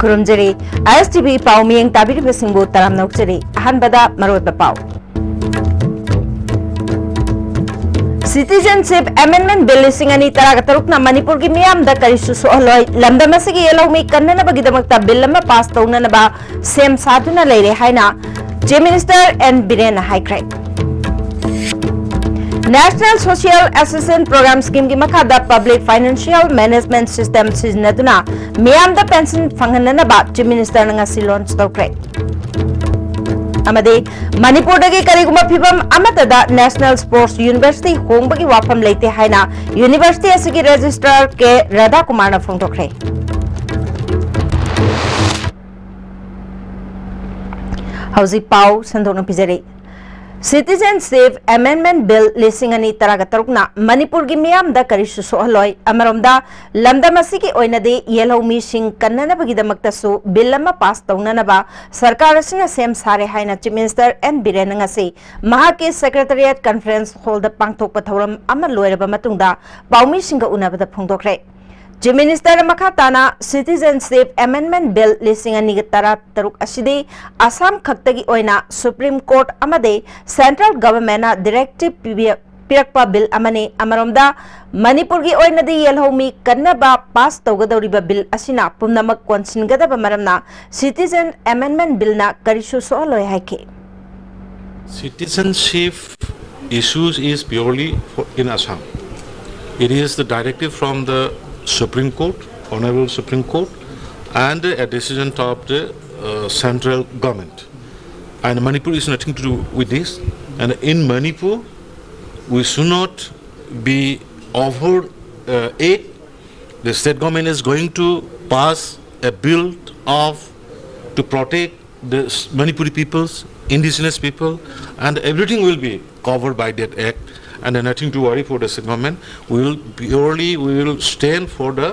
खुरुमजरी ISTV पाव मियंग ताबिरिबसिंगबु तराम नौकजरी अहनबदा मरोद पाव Citizenship Amendment Bill लिसिंगनी तराग तरुकना Manipur की मियाम the करिसु सोहलोय लमदमसगी येलौमी कन्ननबगिदमक्ता bill अमा पास तौननबा सेम सादुना लेरे हाइना चीफ मिनिस्टर एन बिरेन हाइख्रे National Social Assistance Program Scheme की मखादा Public Financial Management System सिजनदुना मियाम द पेंशन फंगननबा चीफ मिनिस्टर नंगासी लॉन्च तौख्रे अमदे मणिपुर दगी करिगुमा फिबम अमतदा नेशनल स्पोर्ट्स यूनिवर्सिटी होंबगी वाफम लेते हाइना यूनिवर्सिटी असगी रजिस्ट्रार के राधा कुमार न फोंदोख्रे हौजी पाव संदोन पिजरे Citizenship Amendment Bill लिसिंगनी तरागा तरुकना मणिपुर की मियाम द करिसु सोहलोय अमरमदा लमदमसी की ओइनदे येलौमी सिंग कन्ननबगिदमक्तसु बिल अमा पास तौननबा सरकार असिना सेम सारे हाइना chief minister N Biren ngasi महाके सेक्रेटरिएट कॉन्फ्रेंस हॉल द पांगथोकपा थौरम अमा लोयरबा मतुंगदा पाउमी सिंग उनबदा फोंदोख्रे चीफ मिनिस्टर मखाताना Citizenship Amendment Bill लिसिंगनी तरा तरुक असिदे असम खक्तगी ओइना सुप्रीम कोर्ट अमदे सेंट्रल गवर्नमेंट डायरेक्टिव पिरकपा बिल अमने अमरमदा मणिपुर की ओइनदे येलहोमी कन्नबा पास तौगदौरिबा बिल असिना पुनमक कोनसिनगदबा मरमना Citizen Amendment Bill ना करिसु सोहलोय हाइके Citizenship issues is purely in Assam. It is the directive from the Supreme Court, Honorable Supreme Court, and a decision of the central government. And Manipur is nothing to do with this. And in Manipur, we should not be offered aid. The state government is going to pass a bill to protect the Manipuri peoples, indigenous people, and everything will be covered by that act. And nothing to worry for the state government. We will stand for the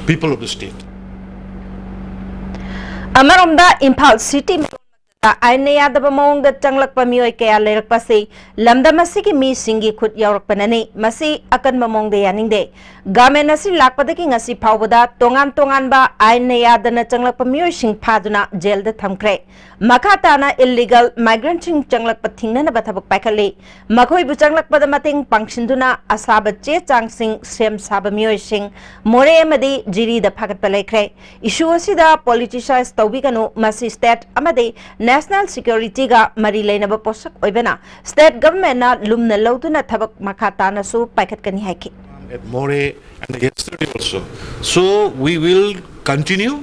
people of the state. Amaromda Impal City आईने Yadav मोंग the चंगलक पमियोय कया लेरक पसे लमदमसी की मी सिंगी खुद यावरक पनने मसी अकन मोंग दे यानिंग दे गामे नसी लाकपदकी ngasi फावबदा तोंगान तोंगान बा आईने यादन चंगलक पमियोय सिंग फादुना जेल द थमख्रे मखाताना इल्लीगल माइग्रेंट सिंग चंगलक पथिंगन बथबक पाखले मखोय बु चंगलक पद मतिंग पंगसिंदुना असाब चे चांग सिंग सेम साब मियोय सिंग मोरे मदि जिरी द फागत पलेख्रे इशू असिदा पॉलिटिसाइज तौबिगनु मसी स्टेट अमदे National Security ga mari leinaba posak oibena state government na lumna loduna thabak makhatana su paikhat kani haiki at More and yesterday also. So we will continue,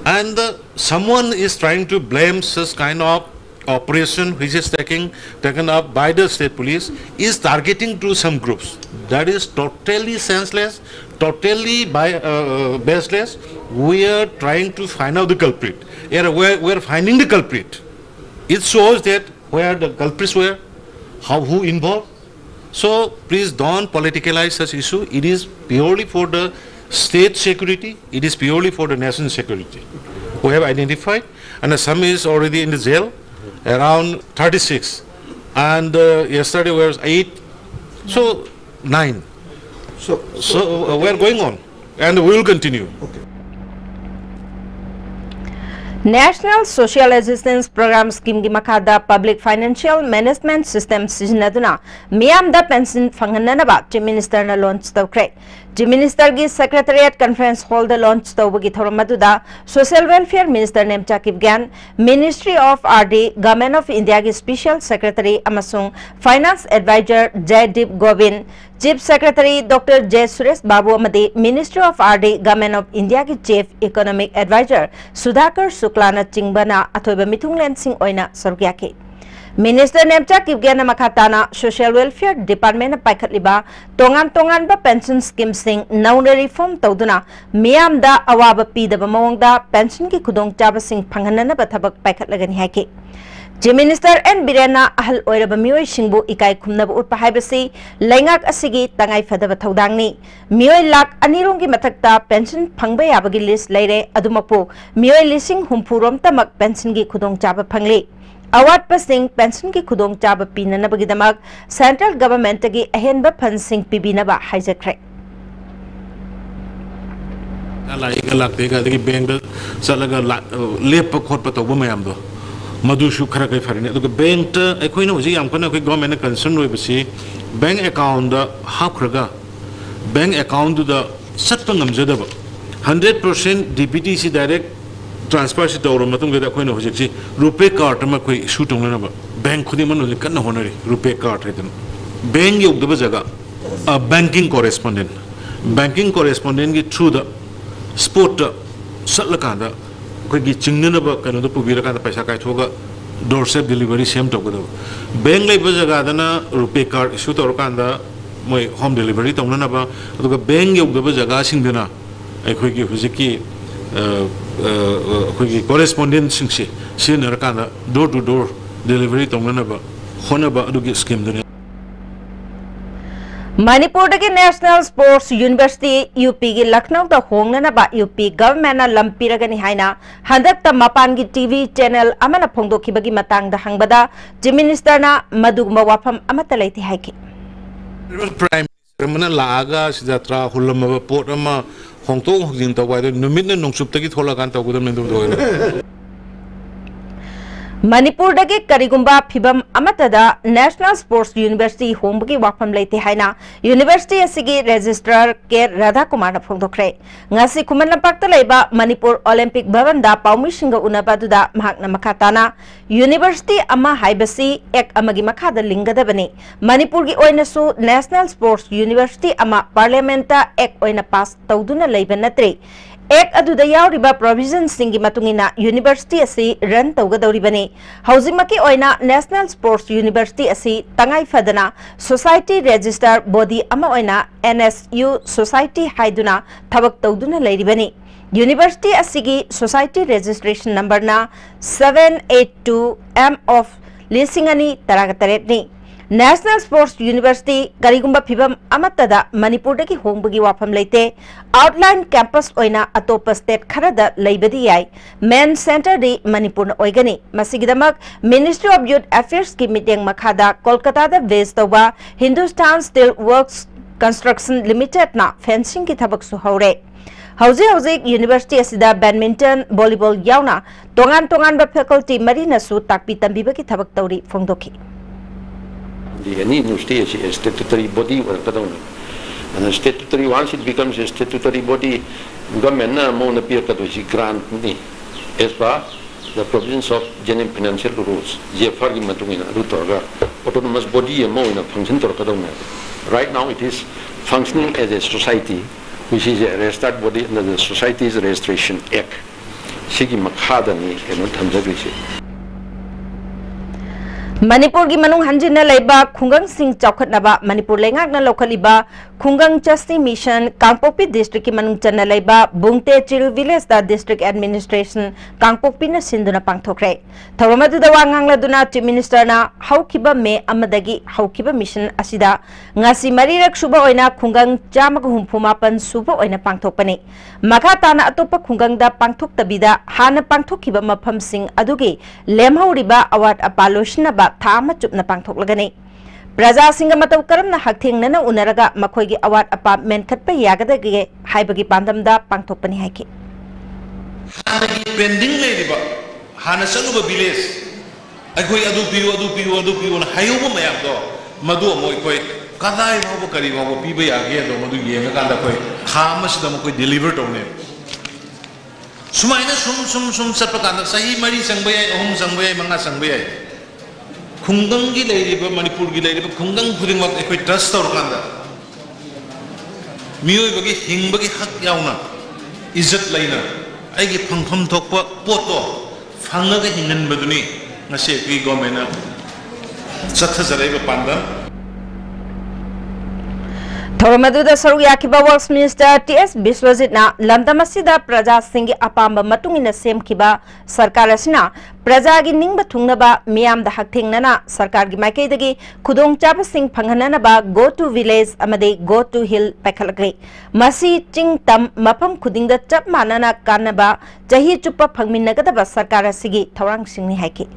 and someone is trying to blame such kind of operation which is taken up by the state police is targeting to some groups. That is totally senseless, totally baseless. We are trying to find out the culprit. We are finding the culprit. It shows that where the culprits were, who involved. So please don't politicalize such issue. It is purely for the state security. It is purely for the national security. We have identified, and some is already in the jail, around 36, and yesterday was 8, so 9. So we are going on, and we will continue. Okay. National Social Assistance Program Scheme की मखादा Public Financial Management System सिजनदुना मियाम द pension फंगननबा chief minister न launch तौख्रे chief minister की secretariat conference hall द लॉन्च तौबगी थौरमदुदा social welfare minister Nemcha Kipgen ministry of RD government of India की स्पेशल सेक्रेटरी अमसुंग finance adviser Jaydeep Govind chief secretary doctor Jai Suresh Babu अमदे ministry of RD government of India की चीफ इकोनॉमिक एडवाइजर सुधाकर शुक्लाना चिंगबना अथोइबा मिथुंगलेन सिंह ओइना सरुग्याके मिनिस्टर नेमचा किबगेन मखाताना सोशल वेलफेयर डिपार्टमेंट पाइखतलिबा तोंगान तोंगान बा पेंशन स्कीम सिंग नौना रिफॉर्म तौदुना मियाम दा अवाब पीदबा मवंगदा पेंशन की खुदोंग चाबा सिंग फंगननबा थबक पाइखतलगनि हाके चीफ मिनिस्टर एन बिरेना अहल ओइरबा मियोय सिंगबु इकाय खुमनबा उतपा हाइबसि लैंगाक असिगी तंगाई फदबा थौदांगनि मियोय लाख अनिरोंग की मथक्ता पेंशन फंगबा याबगी लिस्ट लैरे अदुमपु मियोय लिसिंग हुमफुरोम तमक पेंशन की खुदोंग चाबा फंगले अवार्ड पसिंग पेंशन की खुदोंग चाबा पीननबगिदमक सेंट्रल गवर्नमेंट की अहेनबा फंड सिंग पीबीनबा हाइजख्रे लाइगा लाते का देखिए बैंक चलगा लेप खोट तब मैम दो मधुसु खरा कई फरने तो बैंक अखोई हूँ याम कना अखोई गवर्नमेंट कंसर्न होइबसी बैंक अकाउंट हापखरगा बैंक अकाउंट सत्प नमजदब 100% DPT से डायरेक्ट ट्रांसफर से तौर अखोई हूँ रुपे कार्ड अखोई इशू तौनब बैंक खुद मन कन्न होनरी रुपे कार्ड है बैंक योगदब जगह बैंकिंग कॉरेस्पोंडेंट की थ्रू द स्पोर्ट सत्लकान अखोई चिंगनब कनो पुबीरकान पैसा कायथोगा डोरस्टेप डिलीवरी सेम तौगदब बैंक लेब जगह रुपे कार्ड इशू तौरकान मैं होम डिलीवरी तौनब बैंक योगदब जगह सिंगदना अखोई हुजिकी अखोई कॉरेस्पोंडेंट सिंगसे सिनरकान डोर टू डोर डिलीवरी तौनब होनब अदुगी स्कीम दुने मणिपुर की नेशनल स्पोर्ट्स यूनिवर्सिटी यूपी की लखनऊ दा होंगनबा यूपी गवर्नमेंट लंपीरगनी हाइना हंदक ꯃꯄꯥꯟꯒꯤ टीवी चैनल अमना फोंदोखिबगी मतंगदा हंगबदा चीफ मिनिस्टर ना मदुगुम वाफम अमता लेते हाइकी प्राइम मिनिस्टर मना लागा सिजात्रा हुलम पोट अमा होंगतो होजिन तवाय नुमित नोंगसुपतगी थोलागान तवगदम नेदो दोय मणिपुर दगी करिगुंबा फिबम अमतदा नेशनल स्पोर्ट्स यूनिवर्सिटी होंबगी वाफम लेते हाइना यूनिवर्सिटी असिगी रजिस्ट्रार के राधा कुमार न फोंदोखरे ngasi खुमन लंपाक्ता लेबा मणिपुर ओलंपिक भवन दा पाउमिशिंग उनबादुदा महाकना मखाताना यूनिवर्सिटी अमा हाइबसी एक अमगी मखादा लिंगदबनी मणिपुर की ओइनसु नेशनल स्पोर्ट्स यूनिवर्सिटी अमा पार्लियामेंटा एक ओइना पास तौदुना लेबा नत्रे एक अदुदा यावरिबा प्रोविजन सिंगी मतुंगिना यूनिवर्सिटी असी रन तौगदौरिबनी हौजिमकी ओइना नेशनल स्पोर्ट्स यूनिवर्सिटी असी तंगाई फदना सोसाइटी रजिस्टर बॉडी अमा ओइना NSU सोसाइटी हाइदुना थबक तौदुना लेरिबनी यूनिवर्सिटी असिगी सोसाइटी रजिस्ट्रेशन नंबर ना 782M ऑफ लिसिंगनी तरागतरेटनी नेशनल स्पोर्ट्स यूनिवर्सिटी करिगुंबा फिबम अमतदा मणिपुर की होंबगी वाफम लेते आउटलाइन कैंपस ओइना अतोप स्टेट खरदा लेबदी याई मेन सेंटर दी मणिपुर ओइगनी मसिगिदमक मिनिस्ट्री ऑफ यूथ अफेयर्स की मीटिंग मखादा कोलकाता दा बेस तौबा Hindustan steel works construction limited ना फेंसिंग की थबक सु हौरे हौजिक यूनिवर्सिटी असिदा बैडमिंटन वॉलीबॉल यावना तोंगान तोंगान बा faculty मरीनसु ताकपी तंबीबकी थबक तौरी फोंदोखी Any university is a statutory body or and a statutory once it becomes a statutory body, government na mo na peer kadosi grant ni as per the provisions of genuine financial rules. JFR ki matungina rutorga autonomous body mo na function tor kadong. Right now it is functioning as a society, which is a registered body under the Societies Registration Act. Sigi makhada ni keno thamjagri Manipur की मनुंग हंजिन लेबा खुंगंग सिंह चौखटनबा मणिपुर लेंगाकना लौखलिबा खुंगंग जस्टिस मिशन कांगपोपी डिस्ट्रिक्ट की मनुंग चन्ना लेबा बुंगते चिल विलेज दा डिस्ट्रिक्ट एडमिनिस्ट्रेशन कांगपोपी न सिंधुना पांगथोखरे थौरमदुदा वांगांगलादुना चीफ मिनिस्टर ना हौखिबा मे अमदगी हौखिबा मिशन असिदा ngasi marirak suba oina khungang chamaga humfumapan suba oina pangthokpani makha tana atopa khungang da pangthok tabida hana pangthokhiba mafam sing adugi lemhauriba award apaloshna ba thama chupna pangthoklagani praja singa mataw karamna hakthengna unaraga makhoigi award apa menkhatpa yagadage haibagi pandamda pangthokpani haiki hanagi pending leriba hana sanuba village akhoi adu piu na hayuba mayam do madu amoi koi kadai babu kari babu piba yage do madu yenga kanda koi thamas da koi deliver tone sumaina sum sapa kanda sahi mari sangbay ahum sangbay manga sangbay khungang gi leiriba manipur gi leiriba khungang khuding mak ekoi trust tor kanda miyoi bagi hingbagi hak yauna izzat laina aigi phangpham thokpa poto phangaga hingan baduni ngase ki government satha jaraiba pandam थौरमदुदा सरुक याखिबा works minister TS Biswajit ना लमदमसिदा प्रजा सिंह अपाम मतुंगिना सेमखिबा सरकार असिना प्रजा की निंग थुंगनबा मियाम दा हकथेंगना सरकार की माइकेदगी खुदोंग चाब सिंह फंगननबा गो टू विलेज अमदे गो टू हिल पैखलग्रे मसी चिंग तम मफम खुदिंग दा चप मानना कानबा चही चुप्पा फंगमिनगदबा सरकार असिगी थौरांग सिंगनी हाइके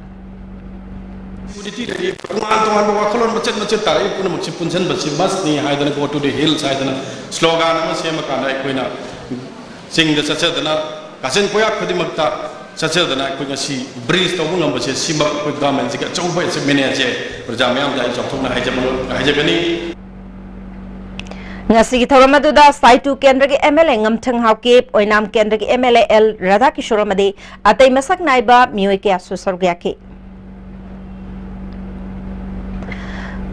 तोंगान वाखलोन मचेत ताराई पुन मुछि पुनसन बछि मस नि हाइदन गो टू द हिल्स हाइदन स्लोगान अमा सेम काना अखोइना ꯆꯤꯡꯗ ꯆꯠꯆꯗꯅ ꯀꯥꯆꯤꯟ ꯀꯣꯏꯌꯥ ꯈꯨꯗꯤꯡꯃꯛꯇ ꯆꯠꯆꯗꯅ ꯑꯩꯈꯣꯏ ꯉꯁꯤ ꯕ꯭ꯔꯤꯖ ꯇꯧꯕ ꯉꯝꯕꯁꯦ ꯁꯤꯃꯛ ꯑꯩꯈꯣꯏ ꯒꯚꯔꯟꯃꯦꯟꯠꯁꯤꯒꯤ ꯑꯆꯧꯕ ꯑꯦꯆꯤꯞꯃꯦꯟꯠ ꯑꯁꯦ ꯄ꯭ꯔꯖꯥ ꯃꯌꯥꯝꯗ ꯑꯩ ꯆꯥꯎꯊꯣꯛꯅ ꯍꯥꯏꯖꯕꯅꯤ ngasi thoram aduda saitu kendra gi MLA ngamthang hawkip oinam kendra gi MLA L Radha Kishore amadi atai masak naiba mioi ke asu sargya ke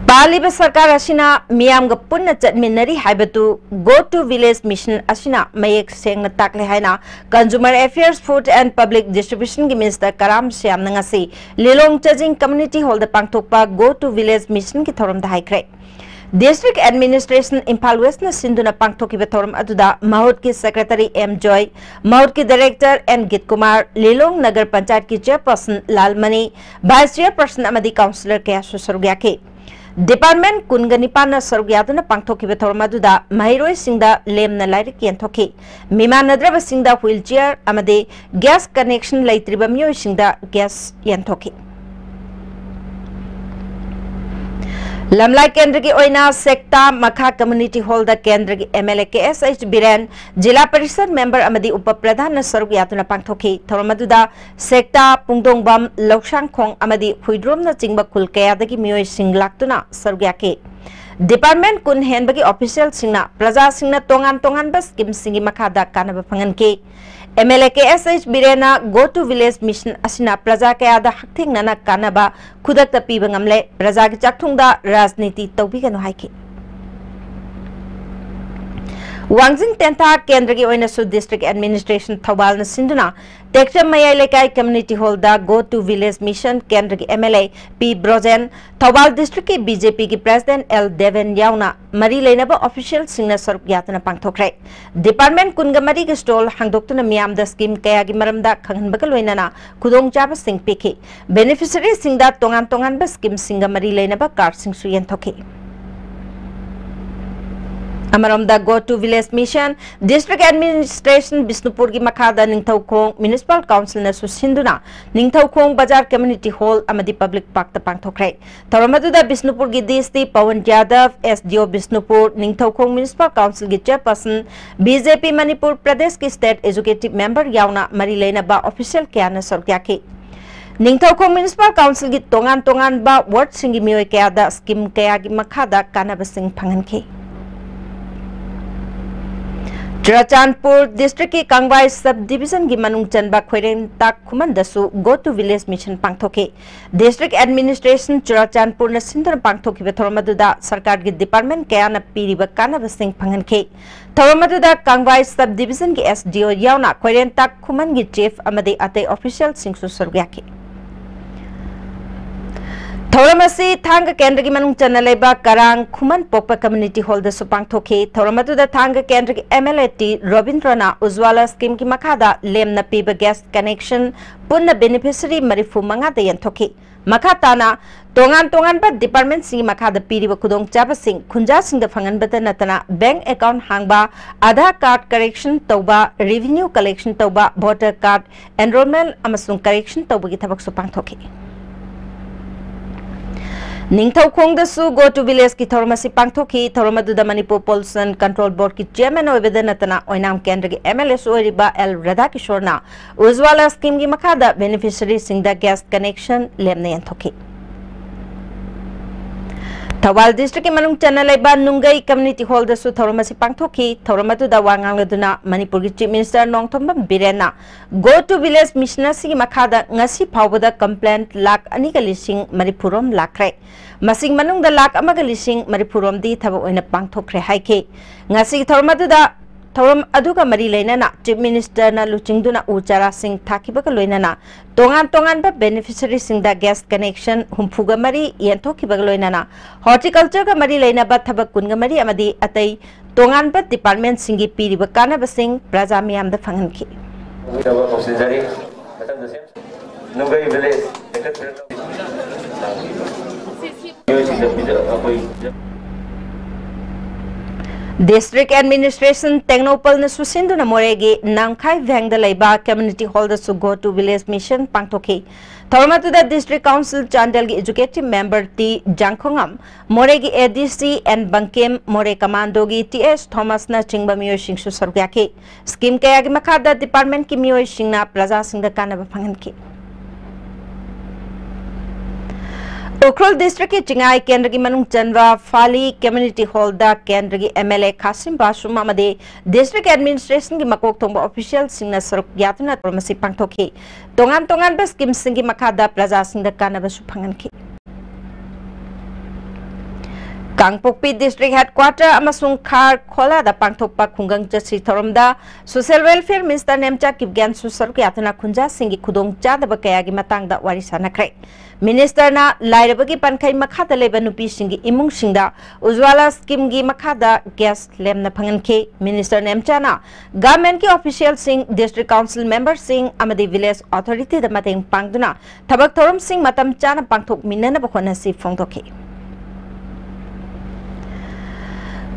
Baliba sarkar asina miyam ga punna chatminari haibatu go to village mission asina mayek sengna takle haina consumer affairs food and public distribution gi minister Karam Syam ngasi Lilong Chajing community hall da pangthokpa go to village mission ki thoram da haikre District Administration Impal West na Sinduna Pangthoki Batorum Aduda Mahut ki Secretary M Joy, Mahut ki Director N Git Kumar, Lilong Nagar Panchayat ki Chairperson Lalmani, Vice Chairperson Amadi Councillor K Asu Sarugya Department Kunganipana Sarugyaduna Pangthoki Batorum Aduda Mahiroi Singda Lem na Lairik Yenthoki, Mima Nadraba Singda wheelchair Amadi gas connection Laitriba Myo Singda gas Yenthoki. Lamlai Kendra ki oina sekta Makha community hall da Kendra ki MLA KSH Biren Jila Parishad member amadi Upapradhan na sarug yatuna pangthoki thoramaduda sekta Pungdongbam Loksang Khong amadi Huidrom na chingba khul kaya dagi mioi singlaktuna sarug yake Department kun henbagi official singna praja singna tongan bas kim singi makada kanaba phangan ke MLA KSH Birena go to village mission asina praja kaya da hakthing nana kanaba khudakta piba ngamle praja gi chakthungda rajniti tawbiganu haike Wangjing Tenta Kendra gi oina su district administration Thobal na sinduna Tekcha Mayai Lekai community hall da go to village mission Kendra gi MLA P Brojen Thobal district ki BJP ki president L Deven Yauna Mari Leinaba official singna saruk yatana pangthokre department kunga mari gi stall hangdoktuna miyam da scheme kaya gi maramda khanghanbaga loinana khudong chaba sing peki beneficiary singda tongan ba scheme singa mari leinaba card sing su yenthoki Amaramda go to village mission district administration Bisnupur gi makhada Ningthaukhong municipal council na susinduna Ningthaukhong bazar community hall amadi public park ta pangthokre Tharamaduda Bisnupur gi DST Pawan Yadav SDO Bisnupur Ningthaukhong municipal council gi chairperson BJP Manipur Pradesh ki state executive member yauna mari leina ba official kya na sarkya ke Ningthaukhong municipal council gi tongan ba ward singi mioi kya da scheme kaya gi makhada kanaba sing phangan ke Churachandpur district ki Kangwai subdivision gi manung chanba khoireng tak khuman dasu go to village mission pangthoke district administration Churachandpur na sindar pangthoki be thoramaduda sarkar gi department kaya na piriba kana basing phangan ke thoramaduda Kangwai subdivision gi SDO yauna khoireng tak khuman gi chief amadi ate official singsu sargya ke Thoramasi Thanga Kendra ki manung chanaleba Karang Khuman Pokpa community hall da supang thoke Thoramadu da Thanga Kendra ki MLAT Robindrana Uzwala scheme ki makhada lem na piba gas connection punna beneficiary marifu manga da yenthoke makhatana tongan ba department sing makhada piriba khudong chaba sing khunja sing da phangan bata natana bank account hangba Aadhaar card correction tauba revenue collection tauba voter card enrollment amasung correction tauba gi thabak supang thoke Ningthaukhong da su go to village ki thormasi pangthoki thormadu da Manipur Pollution Control Board ki chairman obedanatana oinam kendra ki MLA Soiriba L Radha Kishore na Uzwala scheme gi makhada beneficiary singda gas connection lemne yenthoki Thawal district ki manung chanalaiba Nungai community hall da su thormasi pangthoki thormadu da wangang laduna Manipur ki chief minister Nongthombam Birena go to village mission si makhada ngasi phawbada complaint lakh ani ka lising maripurom lakre masing manung da lakh amaga lising maripurom di thaba oina pangthokre haike ngasi thormadu da thoram aduga mari leinana chief minister na luchingduna uchara sing thakibaga loinana tongan ba beneficiary sing da gas connection humfuga mari yenthokibaga loinana horticulture ga mari leina ba thabak kunga mari amadi atai tongan ba department singi piriba kana ba sing praja miyam da phangan ki District Administration Technopal na susindu na moregi Namkhai Vang da Laiba Community Hall da su go to village mission pangtokhi. Thoramatu da District Council Chandel gi executive member T Jangkhongam moregi ADC and Bangkem more commando gi TS Thomas na chingba miyo singsu sargyaki. Scheme kaya gi makada department ki miyo singna praja singda kana baphangan ki. Ukhrul District ki Chingai Kendra ki Manung Chandra Fali Community Hall da Kendra ki MLA Kasim Basum amade District Administration ki makok thongba official singna saruk yatuna promasi pangtokhi. Tongan bas kim singi makada praja singda kana basu phangan ki. Kangpokpi District Headquarter amasung Khar Khola da pangthokpa khungang chasi thoramda Social Welfare Minister Nemcha Kipgyan susaruk yatuna khunja singi khudong chadaba kaya gi matangda wari sanakre. Minister na lairabagi pankai makhada leba nupi singi imung singda Ujwala scheme gi makhada gas lem na phangan ke. Minister Nemcha na government ki official sing district council member sing amadi village authority da mateng pangduna thabak thoram sing matam chana pangthok minana bakhona si phongtokhi.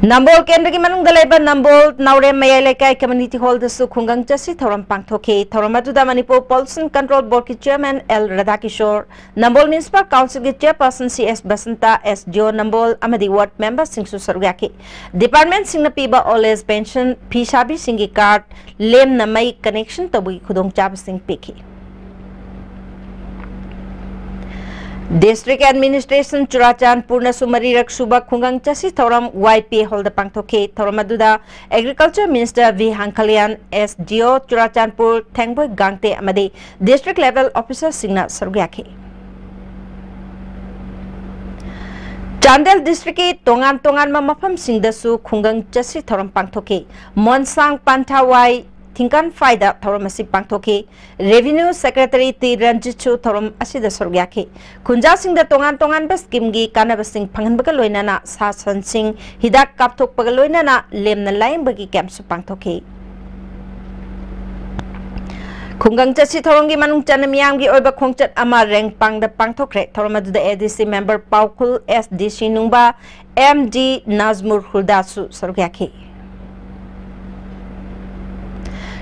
Nambol Kendra ki manung dalaiba Nambol Naure Mayaleka Community Hall da su khungang chasi thoram pangthoke thoramatu da Manipur Pollution Control Board ki Chairman L Radhakishore Nambol Municipal Council ki Chairperson CS Basanta SDO Nambol amadi ward member singsu sargyaki Department singna piba always pension Pishabi singi card lem na mai connection tabu khudong chab sing peki. District Administration Churachan Purna Sumari Raksuba Khungang Chasi Thoram YP Hall the Pangthoke Thoramaduda Agriculture Minister V Hankalian SDO Churachanpur Thangboy Gangte amadi District Level Officer Singna Sargyaki. Chandel District Tongan Mamapam Singdasu Khungang Chasi Thoram Pangthoke Monsang Pantawai Thinkan Faida Thoramasi Pangthoke Revenue Secretary T Ranjichu Thoram Asida Sorgyaki Kunja Singh da Tongan bas Kimgi Kanaba Singh Phangan Bagaloina na Sasan Singh Hidak Kapthok Bagaloina na Lem na Laim Bagi Camp Pangthoke Khungang Chasi Thorongi Manung Chanamyam gi Oiba Khongchat Ama Reng Pang da Pangthokre Thoramadu da ADC member Paukul SDC Nungba MD Nazmur Huldasu Sorgyaki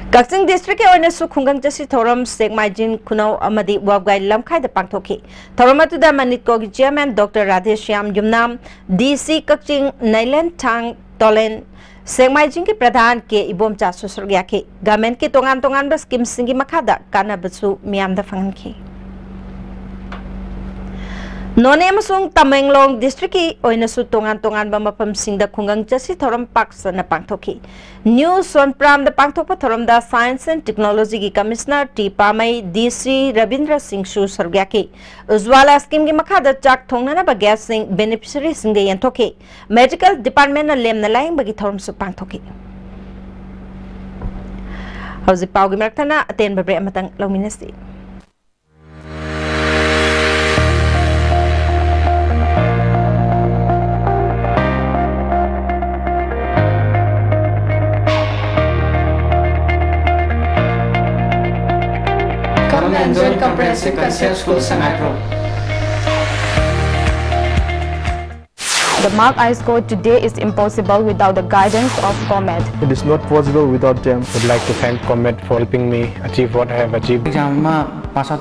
Kaksing District oina su khungang chasi thoram Segmaijin Kunau amadi Wabgai Lamkhai da pangthoki thoramatu da Manitko gi Chairman Dr. Radheshyam Yumnam DC Kakching Nailen Thang Tolen Segmaijin ki Pradhan ke Ibom cha susurgyaki government ki tongan bas kim singi makhada kana basu miam da phangan ki None amasung Tamenglong District ki oina su tongan ba mapam singda khungang chasi thoram paksa na pangthoki New Sonpram da pangthokpa thoram da Science and Technology ki Commissioner T Pamai DC Rabindra Singh Shu Sargyaki Ujwala scheme ki makhada chak thongna na ba gas sing beneficiary singde yanthoki Medical Department na lem na laing bagi thoram su pangthoki Hauzi pau gi marktana aten babre amatang lawminasi Enjoy comprehensive concept school Sanagro. The mark I scored today is impossible without the guidance of Comet. It is not possible without them. I would like to thank Comet for helping me achieve what I have achieved. Exam pass out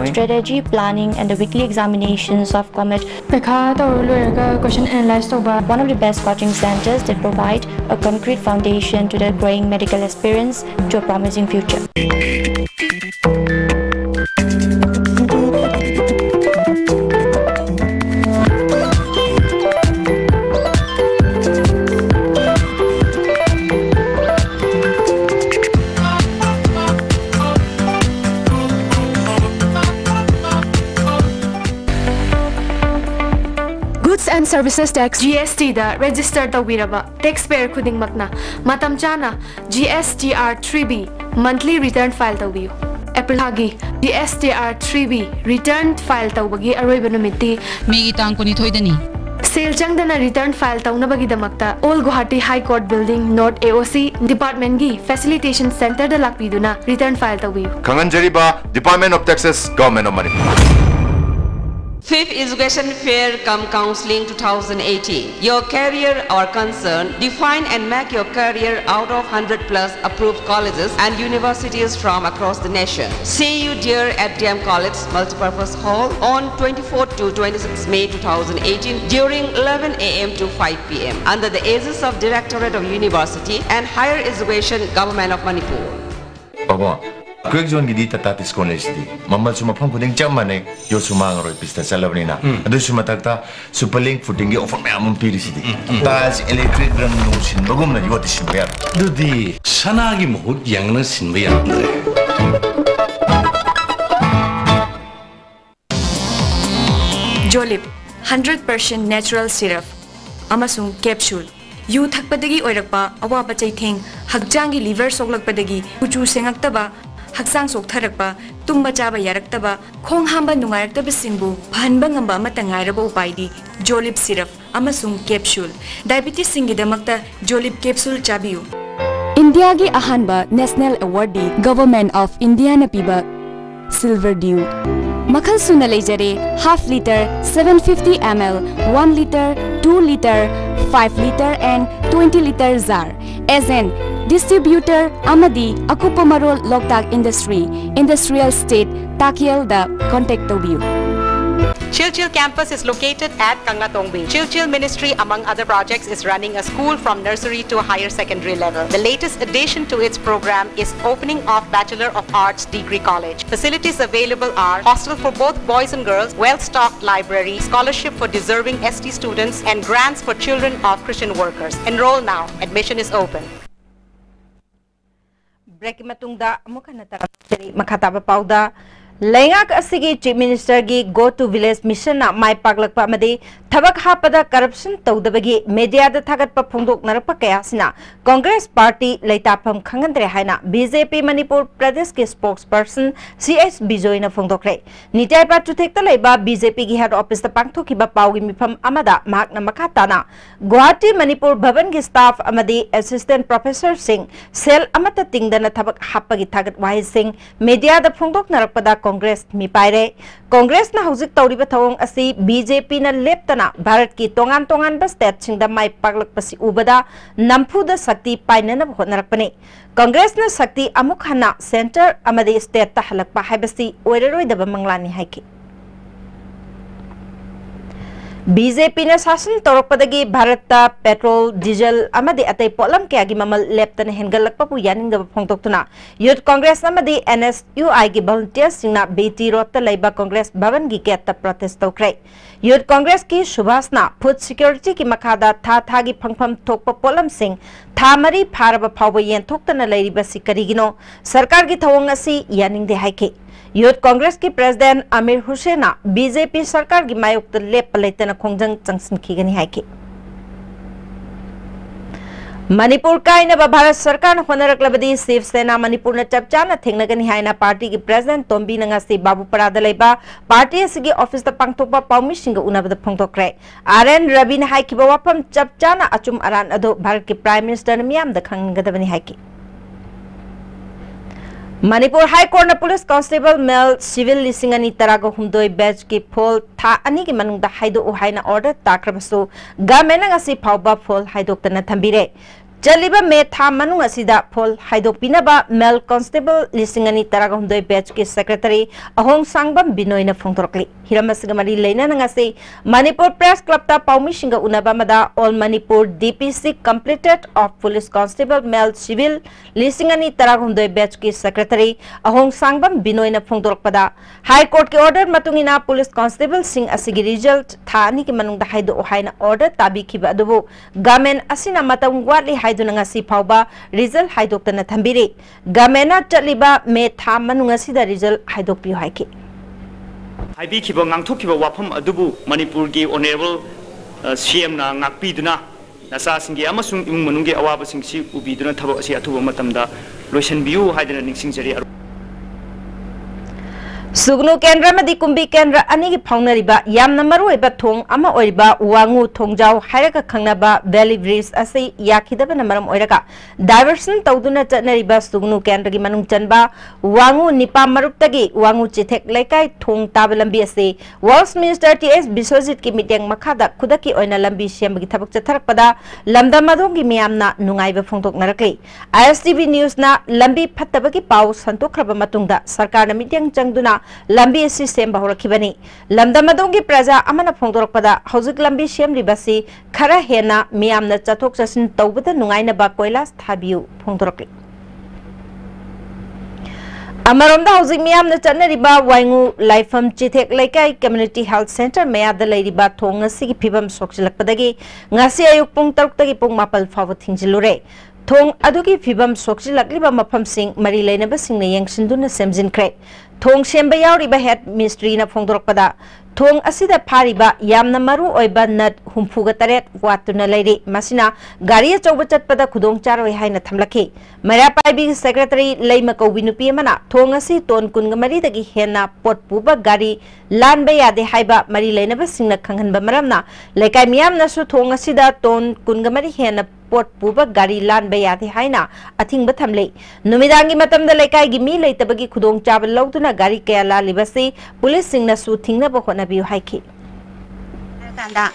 Strategy, planning and the weekly examinations of Comet. Question analyze One of the best coaching centers that provide a concrete foundation to the growing medical experience to a promising future. and Services Tax GST da register tawiraba taxpayer khuding makna matam chana GSTR 3B monthly return file tawiyo April hagi GSTR 3B return file tawbagi aroiba numiti megi tang kuni thoidani Sale changdana return file tawnabagi damakta All Guwahati High Court Building North AOC Department gi Facilitation Center da lakpiduna return file tawiyo Kanganjariba Department of Taxes Government of Manipur 5th Education Fair Cum Counseling 2018. Your career or concern. Define and make your career out of 100 plus approved colleges and universities from across the nation. See you dear at DM College Multipurpose Hall on 24 to 26 May 2018 during 11 a.m. to 5 p.m. under the aegis of Directorate of University and Higher Education, Government of Manipur. Baba. Quick zone gidi tatatis college di. Mamal suma pang kuding jamane yo sumang roy pista salabni na. Ado suma takta superlink footing gi offer me amon piri sidi. Gas electric rang no sin bagum na yoti sin bayar. Dudi sana gi mohut yang na sin bayar andre. Jolip 100% natural syrup. Amasung capsule. Yu thakpadagi oirakpa awaba chaitheng hakjangi liver soglakpadagi kuchu sengakta Haksang sok tharakpa, tumba chaba yaraktaba, khong hamba nungaraktaba singbu, phanba ngamba amata ngairaba upaidi, Jolip syrup, amasung capsule. Diabetes singidamakta Jolip capsule chabiyu. India gi ahanba National Awardee Government of India na piba Silver Dew. Makhal suna lejare half liter, 750 ml, 1 liter, 2 liter, 5 liter and 20 liter jar. As an distributor Amadi Akupamarol Loktak Industry, Industrial State, Takiel the contact of you. Chilchil campus is located at Kangatongbi. Chilchil Ministry, among other projects, is running a school from nursery to higher secondary level. The latest addition to its program is opening of Bachelor of Arts Degree College. Facilities available are hostel for both boys and girls, well-stocked library, scholarship for deserving ST students, and grants for children of Christian workers. Enroll now. Admission is open. Break matungda mukha natara makataba pauda Lengak asigi Chief Minister gi Go to Village Mission na mai paglakpa amadi thabak hapada corruption tawdabagi media da thagatpa phongdok narakpa kaya sina Congress Party leitapam khangandre haina BJP Manipur Pradesh ke spokesperson CS Bijoy na phongdokre nitai pa tuthekta leiba BJP gi head office ta pangthokiba pawgi mifam amada mak na makatana Guwahati Manipur Bhavan gi staff amadi assistant professor sing sel amata tingdana thabak hapagi thagat wahai sing media da phongdok narakpada Congress mi paire Congress na hujik tawriba thawong asi BJP na leptana Bharat ki tongan ba state singda mai paglak pasi ubada namphuda sakti painana hotnarakpani Congress na sakti amuk hana center amadi state ta halakpa haibasi oireroi daba manglani haiki BJP na sasan torokpadagi Bharata petrol diesel amadi atay polam kaya gi mamal leptana hengalakpa pu yaning da phongtoktuna Youth Congress amadi NSUI gi volunteers singna beti rotta leiba Congress bhavan gi ketta protest tokrai Youth Congress ki Subhasna food security ki makada tha gi phangpham thokpa polam sing thamari pharaba phawba yen thoktana leiriba sikarigino sarkar gi thawong asi yaning de haike Youth Congress ki President Amir Hussaina BJP sarkar gi mayok ta lep palaitana khongjang changsin khigani haike Manipur kaina ba Bharat sarkar na honaraklabadi Shiv Sena Manipur na chapchana thengnagani haina party ki President Tombi nanga si Babu Parada leiba party asigi office ta pangthokpa paumi singa unabada phongthokre RN Ravi na haikiba wapam chapchana achum aran ado Bharat ki Prime Minister na miyam da khanggadabani haike Manipur High Court na Police Constable Mel Civil Lisingani Tarago Humdoi Batch ki Phol Tha Ani ki Manungda Haido Uhaina Order Takrabasu Gamena ngasi Phauba Phol Haidokta Thambire Jaliba me tha manung asida Phol Haidok Pinaba Mel Constable Lisingani Tarago Humdoi Batch ki Secretary Ahong Sangbam Binoy na Phongtorkli Hiramasigamari Leina ngasi Manipur Press Club ta Paumi Singa Unaba Mada All Manipur DPC completed of Police Constable Mel Civil Lisingani Tarago Humdoi Batch ki Secretary Ahong Sangbam Binoy na Phongtorkpada High Court ki order matungina Police Constable Sing asigi result thani ki manungda haido ohaina order tabi khiba adubu gamen asina matang watli haido nga si phauba result haidokta na thambiri gamena chaliba me tha manunga sida result haidok pi haiki haibi khiba ngangthok khiba wafam adubu Manipur gi honorable CM na ngakpiduna nasa singi amasung imung manungge awaba singsi ubiduna thabo asi athuba matamda loisan biu haidana ningsing jari Sugnu Kendra Madi Kumbi Kendra Anigi Paunariba Yam Namaruiba Tong Ama Oiba Wangu Tongjau Haraka Kangnaba Valley Breeze Asi Yakidaba Namaram Oiraka Diverson Tauduna Tanariba Sugnu Kendra Manung Chanba Wangu Nipa Maruptagi Wangu Chitek Laikai Tong Tabalambi Asi Walls Minister TS Bisozit Kimitang Makada Kudaki Oina Lambi Siam Gitabak Chatarpada Lamda Madongi Miamna Nungaiba Fongtok Narakli ISTV News na Lambi Patabaki Pau Santokraba Matungda Sarkana Mityang Changduna Lambi system bahuraki Lamda madongi praja amana phongdorpada hauzik lambi shem ribasi khara hena miyamna chathok chasin tawbada nungaina ba koilas thabiu phongdoraki Amaromda hauzik miyamna channa riba waingu laifam chithek laikai community health center mayada lairiba thong ngasi gi phibam sokchilakpadagi ngasi ayuk pung taruktagi pung mapal fawa thingjilure Thong adugi fibam sokchilakliba mafam sing mari lainaba singna yangsinduna semjinkhre Thong semba yauriba head ministry na phongdorpada Thong asida phariba yamna maru oiba nat humfuga taret watuna lairi masina gari achauba chatpada khudong charoi haina thamlaki mara paibi secretary leima kowbinupi amana Thong asi ton kunga mari dagi hena pot puba gari lanba yade haiba mari lainaba singna khanghanba maramna lekai miyamna su Thong asida ton kunga mari hena pot puba gari lan bayati haina athing bathamle numidangi matamda lekai gi mi leitabagi khudong chabal lawduna gari kaya la libasi police singna su thingna ba khona bi haiki kanda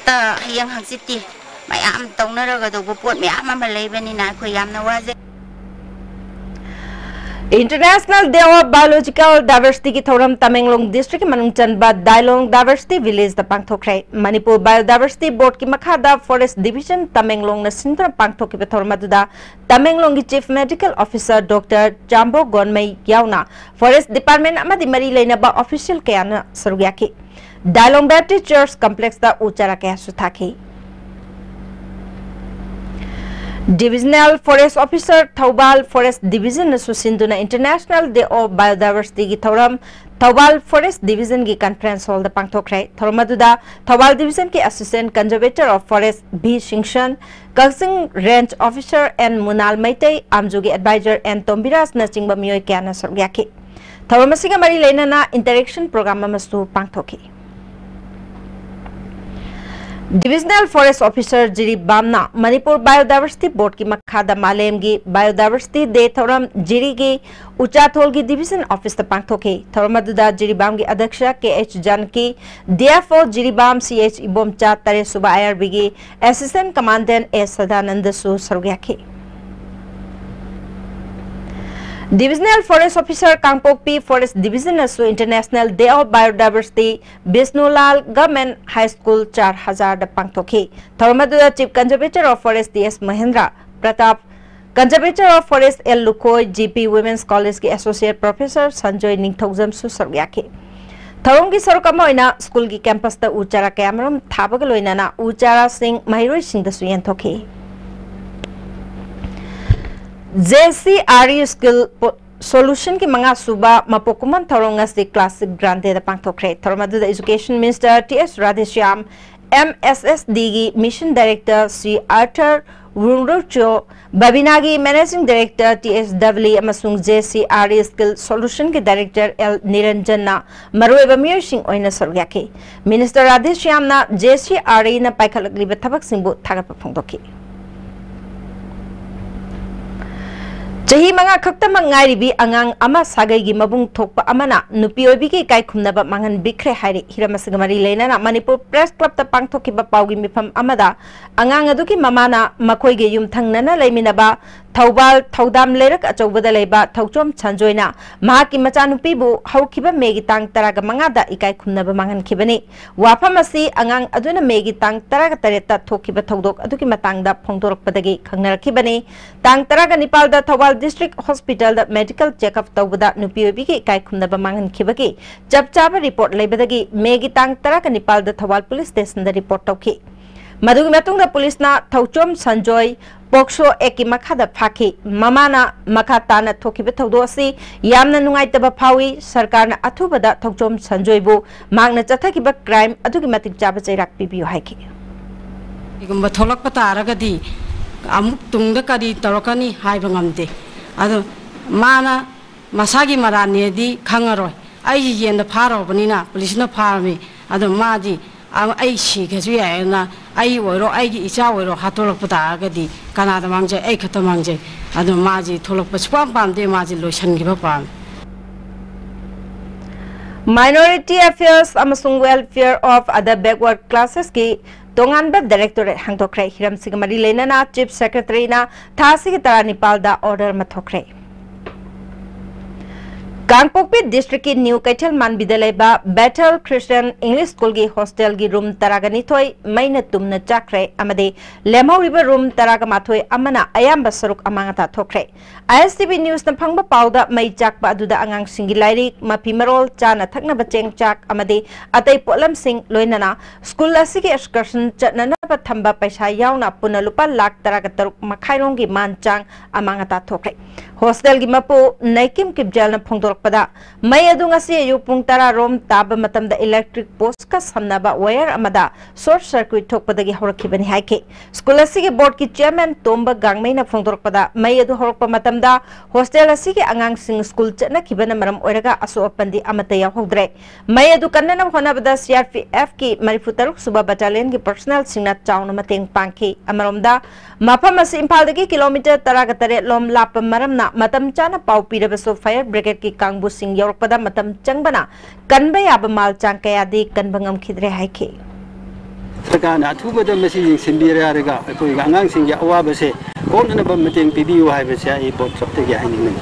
ta hayang hangsiti mayam tongna raga do pot mayam ma leibani na ko yamna waje International Day of Biological Diversity ki thoram Tamenglong District Manungchan ba Dailong Diversity Village da pangthokre Manipur Biodiversity Board ki makhada Forest Division Tamenglong na sintra pangthok ki thorma da Tamenglong ki Chief Medical Officer Dr. Jambo Gonmei yauna Forest Department amadi mari leina ba official kayana sarugyaki Dailong Baptist Church Complex da uchara kaya suthaki Divisional Forest Officer Thobal Forest Division Susinduna International Day of Biodiversity ki thoram Thobal Forest Division ki conference hall da pangthokre thormaduda Thobal Division ki Assistant Conservator of Forest B Shingshan Kaksing Range Officer and Munal Maitei Amjugi Advisor and Tombiras na chingba miyoi kya na sargyaki thormasiga mari leina na interaction program mastu pangthoki Divisional Forest Officer Jiri Bamna Manipur Biodiversity Board ki makhada Malem gi Biodiversity Day thoram Jiri gi Uchathol gi Division Office ta pangthoki thormaduda Jiri Bam gi Adhyaksha KH Janki DFO Jiri Bam CH Ibomcha Tare Suba IRB gi Assistant Commandant S Sadanand Su sargyaki Divisional Forest Officer Kangpokpi Forest Division Asu International Day of Biodiversity Bisnulal Government High School 4000 da pangthoki thormaduda Chief Conservator of Forest DS Mahendra Pratap Conservator of Forest L Lukoi GP Women's College ki Associate Professor Sanjoy Ningthojam su sargyaki Thoronggi sarokama oina school ki campus ta uchara kayamram thabaga loina na uchara sing mahiroi sing da suyan thoki JCRE Skill Solution ki mga suba mapokuman thorongas di classic grande da pangthokre thormadu da Education Minister TS Radheshyam MSSD gi Mission Director Sri Arthur Wunrocho Babinagi Managing Director TS Davli amasung JCRE Skill Solution ki Director L Niranjan na marueba miyosing oina sargyaki Minister Radheshyam na JCRE na paikhalakliba thabak singbu thagapa phongdoki Chahi manga khakta mangai bi angang ama sagai gi mabung thokpa amana nupi obi ki kai khumnaba mangan bikre hairi hiramasagamari leina na Manipur Press Club ta pangthoki ba pawgi mifam amada angang adu ki mamana makoi ge yum thangnana leiminaba Thobal Thodam Lerak achobada leiba Thauchom Chanjoina mahaki machanupi bu haukiba megi tang taraga mangada ikai khumnaba mangan khibani wafamasi angang aduna megi tang taraga tareta thokiba thodok aduki matangda phongdorokpadagi khangnarakibani tang taraga Nepal da Thobal District Hospital da medical checkup tawbada nupi obi ki kai khumnaba mangan khibagi chap chaba report leibadagi megi tang taraga Nepal da Thobal Police Station da report tawki madugi matungda police na Thauchom Sanjoy Pokso eki makhada phaki mamana makhatana thokiba thodo asi yamna nungaitaba phawi sarkarna athubada Thauchom Sanjoybu magna chathakiba crime adugi matik chaba chairak pibiyo haiki igumba tholakpa taragadi amuk tungda kadi tarokani haiba ngamde ado mana masagi marani di khangaroi ai yen da pharo bani na police na phar mi ado ma ji ai shi ke ju ya na ai wo ro ai gi icha wo ro ha to lok pata ga di kana da mang je ai khata mang je ado ma ji tholok pa pam pam de ma ji lo shan gi ba pam Minority Affairs amasung Welfare of Other Backward Classes ki Tonganba Directorate hangtokre Hiram Sigamari Lenana Chief Secretary na Thasi ki tara Nepal da order mathokre Gangpokpi District ki New Kaitel Manbidaleba Bethel Christian English School ki hostel ki room taragani thoi maina tumna chakre amade lemau riba room taragama thoi amana ayamba saruk amangata thokre ISTV News na phangba pauda mai chakpa aduda angang singi lairi mapimarol chana thakna bacheng chak amade atai polam sing loinana school asigi excursion chatnana ba thamba paisa yauna punalupa lakh taraga taruk makhairong ki manchang amangata thokre hostel ki mapu naikim kibjal na phongdor pada mai adunga si ayu pung tara rom tab matam da electric post ka samnaba wire amada short circuit thok pada gi horakibani haike school asigi board ki chairman tomba gangmai na phongdor pada mai adu horokpa matam da hostel asigi angang sing school chana kibana maram oiraga aso apandi amata ya hodre mai adu kannana hona bada CRPF ki marifutaruk suba battalion ki personnel singna chauna mateng pangki amaromda mapam as impal dagi kilometer taraga tare lom lap maramna matam chana pau pirabaso fire brigade ki kangbu sing yorpada matam changbana kanba yaba mal chang kaya di kanbangam khidre haike सरकार अथुबद सिंबीरे अगांग अवाबसे कोननब मतंग पीबियु हाइबसे आई boat सप्तगे हाइनिंग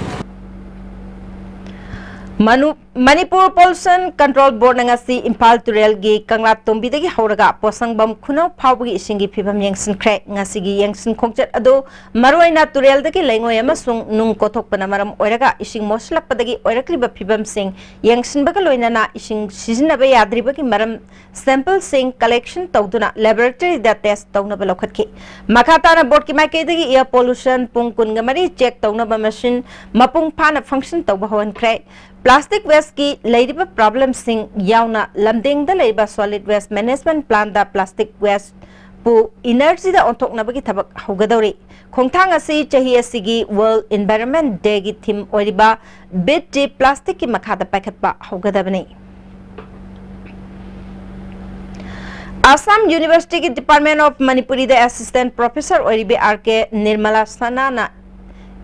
Manipur Pollution Control Board nangasi Impal Turel gi Kangla Tombi dagi hauraga posangbam khunau phawgi isingi phibam yengsin khre ngasi gi yengsin khongchat ado maroina Turel dagi lengoi amasung nung kothok panamaram oiraga ising moslap padagi oirakriba phibam sing yengsin baga loinana ising season ba yadriba gi maram sample sing collection tawduna laboratory da test tawna ba lokhatki makata na board ki maike dagi air pollution pung kungamari check tawna ba machine mapung phana function tawba hawan khre Plastic waste ki laiba problem sing yauna lamding da laiba solid waste management plan da plastic waste pu energy da ontok na bagi thabak hogadori khongthang asi chahi asigi World Environment Day gi theme oiriba bit the plastic ki makha da pakhatpa hogadabani Assam University ki Department of Manipuri the assistant professor oiribe RK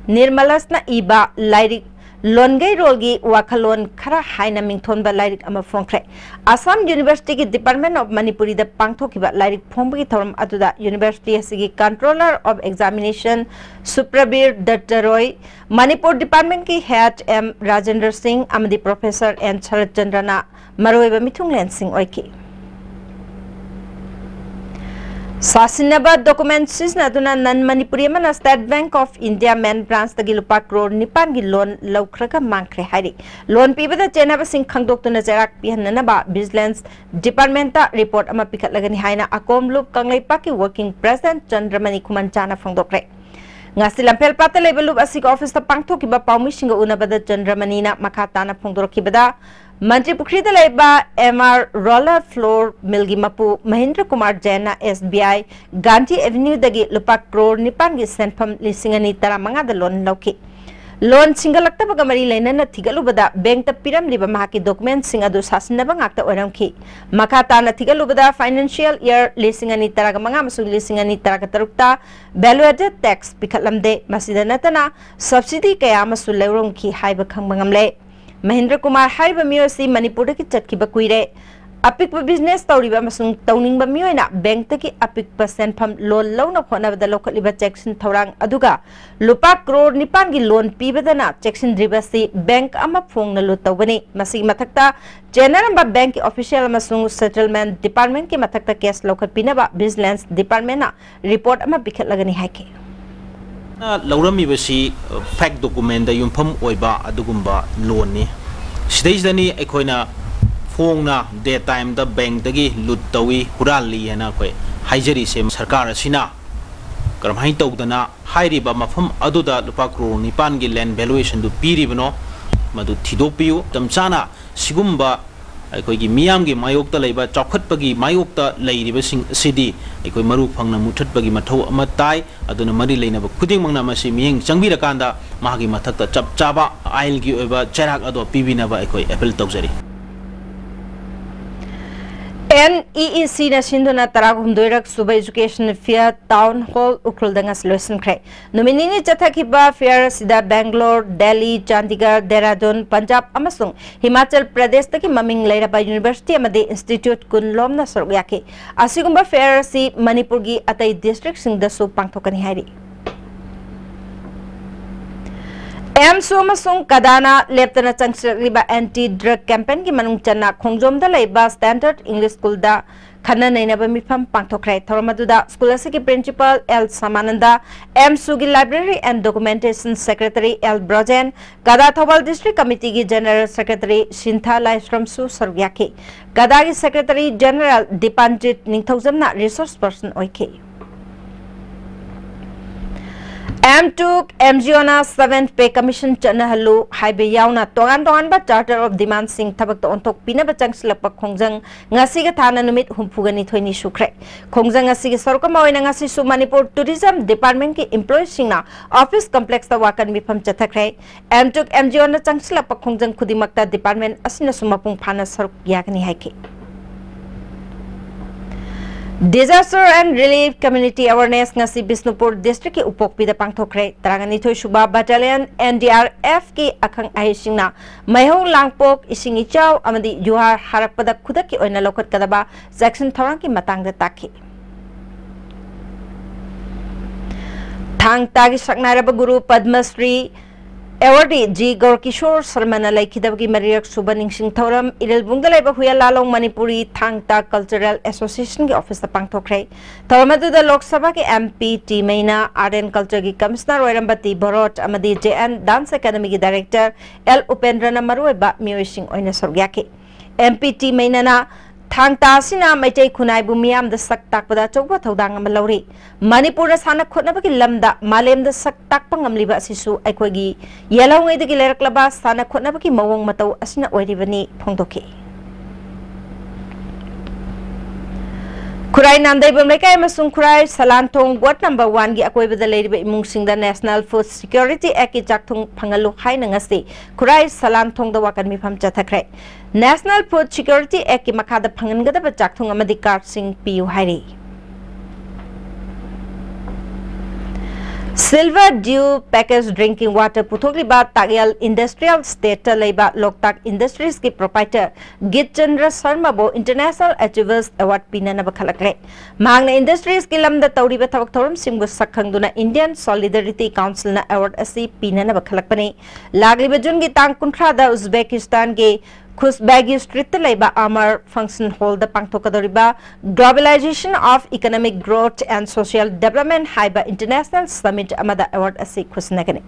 Nirmalasna iba lairik Longai Rolgi Wakalon Kara Haina Mington ba Lyric ama Fronkre. Assam University ki Department of Manipuri the Pangthokiba Lyric Phombi Thorum Atuda University Asigi Controller of Examination Suprabir Dattaroy Manipur Department ki Head M Rajendra Singh Amadi Professor N Charat Chandrana Maroiba Mithunglen Singh Oiki. Sasinaba documents is Naduna Nan Manipuri Mana State Bank of India Main Branch the Gilupa Road Nipan Gilon Laukraka Mankre Hari. Loan people the Jenaba Singh Kangdok to Nazarak Pihanaba Vigilance Departmenta report Amapikat Lagani Haina Akom Loop Kanglai Paki working President Chandramani Kumanchana from Dokre. Ngasilampel Pata level asik office the Pangto Kiba Paumishinga Unabada Chandramanina Makatana Pungdorokibada Manipuri the Leba MR Roller Floor Milgimapu Mahindra Kumar Jaina SBI Gandhi Avenue Dagi Lupak Road Nipangi Senpam Lisingani Taramanga the Lon Loki Lon Singalakta Bagamari Lena Tigalubada Bank the Piram Liba Mahaki documents Singadu Sasinabangakta Oramki Makatana Tigalubada Financial Year Lisingani Taragamanga Masu Lisingani Tarakatarukta Valuated Tax Pikalamde Masidanatana Subsidy Kayamasu Lerumki Haiba Kangangamle Mahindra Kumar Hariba Miosi Manipur ki Chatki Bakuire Apik business Tauriba Masung Towning Bamioina Bank Taki Apik percent from loan loan of one of the local liba Jackson Taurang Aduga Lupak Road Nipangi loan Pibadana Jackson Ribasi Bank Amapung Nalutawani Masi Matakta General Bank official Masung Settlement Department ki Matakta case local Pinaba Business Department report Amapikat Lagani Hake Laurami basi fact document da yumpham oiba adugumba loan ni sidaisani ekoina phongna daytime da bank dagi lut tawi hurali hena koi haijari sem sarkar asina karamhai tawdana hairiba mafam aduda lupa crore nipan gi land valuation du piri bano madu thidopiu tamchana sigumba ꯑꯩꯈꯣꯏꯒꯤ ꯃꯤꯌꯥꯝꯒꯤ ꯃꯥꯌꯣꯛꯇ ꯂꯩꯕ ꯆꯥꯎꯈꯠꯄꯒꯤ ꯃꯥꯌꯣꯛꯇ ꯂꯩꯔꯤꯕꯁꯤꯡ ꯑꯁꯤꯗꯤ ꯑꯩꯈꯣꯏ ꯃꯔꯨ ꯐꯪꯅ ꯃꯨꯊꯠꯄꯒꯤ ꯃꯊꯧ ꯑꯃ ꯇꯥꯏ ꯑꯗꯨꯅ ꯃꯔꯤ ꯂꯩꯅꯕ ꯈꯨꯗꯤꯡꯃꯛꯅ ꯃꯁꯤ ꯃꯤꯠꯌꯦꯡ ꯆꯪꯕꯤꯔꯀꯥꯟꯗ ꯃꯍꯥꯛꯀꯤ ꯃꯊꯛꯇ ꯆꯞ ꯆꯥꯕ ꯑꯥꯏꯟꯒꯤ ꯑꯣꯏꯕ ꯆꯩꯔꯥꯛ ꯑꯗꯨ ꯄꯤꯕꯤꯅꯕ ꯑꯩꯈꯣꯏ ꯑꯦꯄꯤꯜ ꯇꯧꯖꯔꯤ NEEC na sinduna tarahumdoirak suba education fair town hall ukrul dangas loisan kre nominini chathakiba fair sida Bangalore, Delhi, Chandigarh, Dehradun, Punjab amasung Himachal Pradesh taki maming leiraba university amadi institute kunlom na saruk yake asigumba fair si Manipur gi atai district singda su pangthokani hairi Sung Kadana Leptana Changsriba anti-drug campaign ki manung channa khongjom da laiba standard English school da khana nainaba mifam pangthokrai thormaduda school asiki principal L Samananda Sugi library and documentation secretary L Brojen Kada Thobal district committee ki general secretary Shintha Laisram Su Sargyaki Kada ki secretary general Dipanjit Ningthaujamna resource person oike MGOna 7th Pay Commission Chanahalu Highway Yauna Tongan ba Charter of Demand Sing Tabak to Ontok Pina Bachang Slapa Kongjang Ngasiga Thana Numit Humpugani Thoni Shukre Kongjang Ngasiga Sorkama Ngasi Su Manipur Tourism Department ki employees singna office complex ta wakan mifam chathakre MGOna Changslapa Kongjang Kudimakta Department Asina Sumapung Phana Saruk Yakani Haiki Disaster and Relief Community Awareness ngasi Bisnupur District ki upokpida pangthokre tarangani thoi suba battalion NDRF ki akhang ahisingna maihong langpok ising ichaw amadi juhar harakpada khudak ki oina lokat kadaba section thorang ki matangda takhi thang tagi saknairaba guru Padmasri Awardee G. Gorkishore Sarmana Laikidabgi Mariak Subaning Sing Thoram Iril Bungalaiba Huya Lalong Manipuri Thangta Cultural Association ki office pang thokre Thoramadu da Lok Sabha ki MP T Maina Art and Culture ki Commissioner Wairambati Borot amadi JN Dance Academy ki Director L Upendra na Marueba Mioising Oina Sorgyaki MP T Maina na Thangta sina maitai khunai bu miyam da sak takpada chawba thodang am lauri Manipur da sana khotnaba ki lamda malem da sak takpa ngamliba asisu aikogi yelaw ngai da ki leraklaba sana khotnaba ki mawong matau asina oiribani phongdoki Kurai Nandai Bumlekai Masung Kurai Salantong Ward number 1 gi akoi bada leiriba imung singda National Food Security Act ki jakthung phangalu khai nangasi Kurai Salantong da wakan mifam chathakrai National Food Security Act ki makhada phangangada ba jakthung amadi card sing piu hairi Silver Dew Packaged Drinking Water Puthokli ba Tagyal Industrial State Laiba Loktak Industries ki proprietor Git Chandra Sharma bo International Achievers Award pinana ba khalakre Mangna Industries ki lamda tawriba thawak thorum singbu sakhangduna Indian Solidarity Council na award asi pinana ba khalakpani Lagliba Jun gi tang kunthra da Uzbekistan ge Khusbagi Street Laiba Amar Function Hall the Pangthokadoriba Globalization of Economic Growth and Social Development Haiba International Summit Amada Award Asi Khusnagani